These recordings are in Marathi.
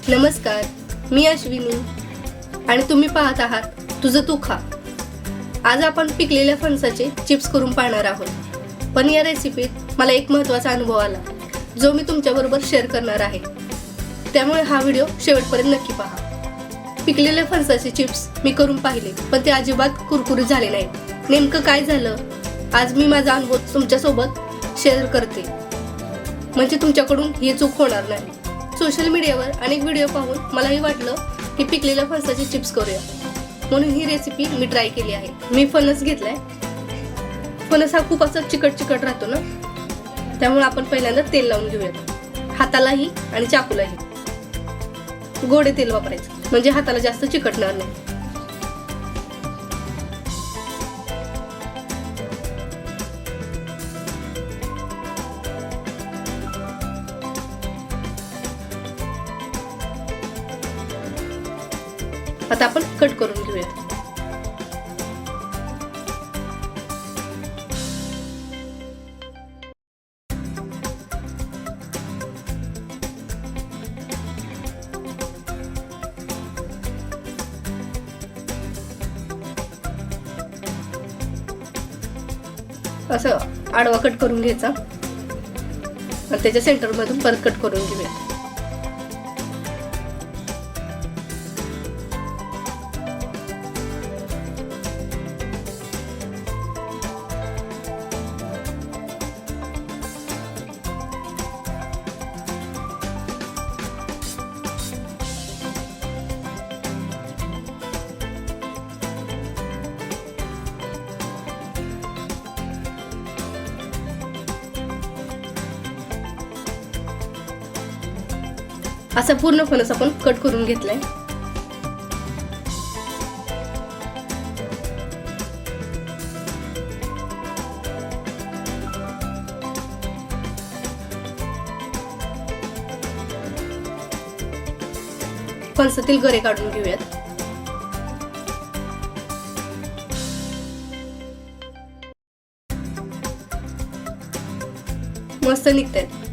नमस्कार, मी अश्विनी आणि तुम्ही पाहत आहात तुझं तू खा. आज आपण पिकलेल्या फणसाचे चिप्स करून पाहणार आहोत. पण या रेसिपीत मला एक महत्त्वाचा अनुभव आला जो मी तुमच्याबरोबर शेअर करणार आहे. त्यामुळे हा व्हिडिओ शेवटपर्यंत नक्की पहा. पिकलेल्या फणसाचे चिप्स मी करून पाहिले पण ते अजिबात कुरकुरीत झाले नाहीत. नेमकं काय झालं आज मी माझा अनुभव तुमच्यासोबत शेअर करते, म्हणजे तुमच्याकडून ही चूक होणार नाही. सोशल मीडियावर अनेक व्हिडिओ पाहून मलाही वाटलं की पिकलेल्या फणसाचे चिप्स करूया, म्हणून ही रेसिपी मी ट्राय केली आहे. मी फणस घेतलाय. फणस हा खूप असा चिकट राहतो ना, त्यामुळे आपण पहिल्यांदा तेल लावून घेऊयात, हातालाही आणि चाकूलाही. गोडे तेल वापरायचं म्हणजे हाताला जास्त चिकटणार नाही. आता आपण कट करून घेऊयात. असं आडवा कट करून घ्यायचा आणि त्याच्या सेंटर मधून परत कट करून घेऊयात. असा पूर्ण फणस आपण कट करून घेतलाय. फणसातील गरे काढून घेऊयात. मस्त निघतायत.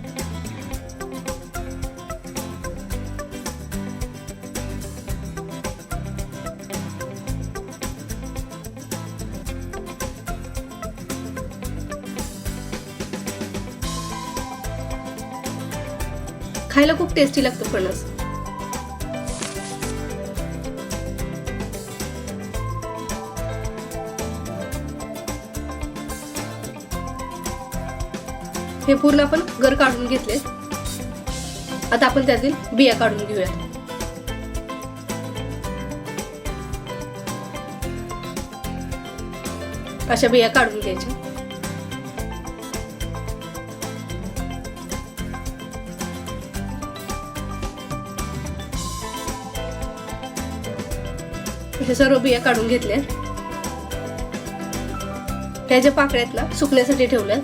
खायला खूप टेस्टी लागतो फणस. हे पूर्ण आपण गर काढून घेतले. आता आपण त्यातील बिया काढून घेऊया. अशा बिया काढून घ्यायच्या. हे सर्व बिया काढून घेतल्या. त्याच्या पाकळ्यात ना सुकण्यासाठी ठेवल्या.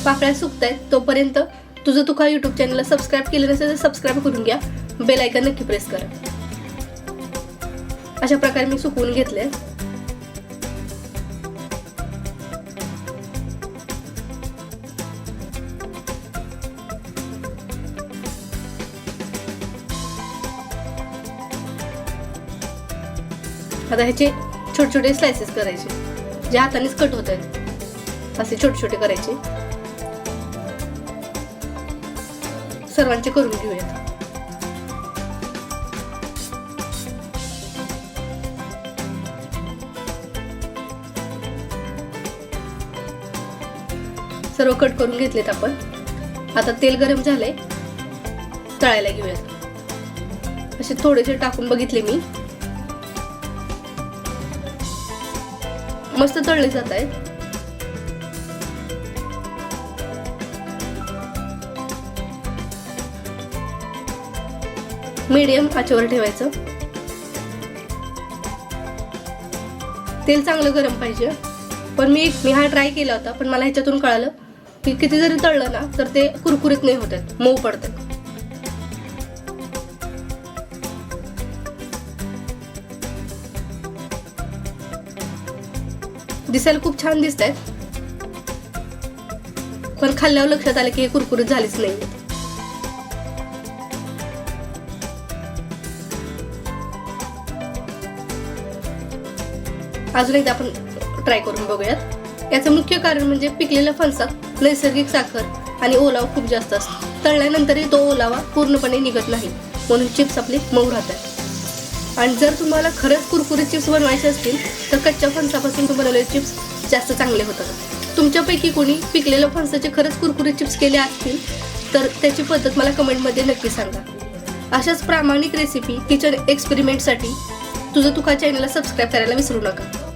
पाकळ्या सुकतायत तोपर्यंत तुझं तू खा YouTube चॅनलला सबस्क्राईब केलं नसेल तर सबस्क्राईब करून घ्या. बेल आयकॉन नक्की प्रेस करा. अशा प्रकारे मी सुकवून घेतले. आता ह्याचे छोटे छोटे स्लाइसेस करायचे, जे हातानेच कट होत आहेत असे छोटे छोटे करायचे. सर्वांचे करून घेऊयात. सर्व कट करून घेतलेत आपण. आता तेल गरम झालंय, तळायला घेऊयात. असे थोडेसे टाकून बघितले मी. मस्त तळले जात आहेत. मीडियम आचेवर ठेवायचं. तेल चांगलं गरम पाहिजे. पण मी हा ट्राय केला होता, पण मला ह्याच्यातून कळालं की किती जरी तळलं ना तर ते कुरकुरीत नाही होतात, मऊ पडतात. दिसायला खूप छान दिसत आहेत, पण खाल्ल्यावर लक्षात आलं की हे कुरकुरीत झालेच नाही. अजून एकदा आपण ट्राय करून बघूयात. याचं मुख्य कारण म्हणजे पिकलेल्या फणसात नैसर्गिक साखर आणि ओलावा खूप जास्त असतो. तळल्यानंतरही तो ओलावा पूर्णपणे निघत नाही, म्हणून चिप्स आपले मऊ राहतात. आणि जर तुम्हाला खरंच कुरकुरीत चिप्स बनवायचे असतील तर कच्च्या फणसापासून बनवलेले चिप्स जास्त चांगले होतात. तुमच्यापैकी कोणी पिकलेल्या फणसाचे खरंच कुरकुरीत चिप्स केले असतील तर त्याची पद्धत मला कमेंटमध्ये नक्की सांगा. अशाच प्रामाणिक रेसिपी किचन एक्सपेरिमेंटसाठी तुझं तुका चॅनलला सबस्क्राईब करायला विसरू नका.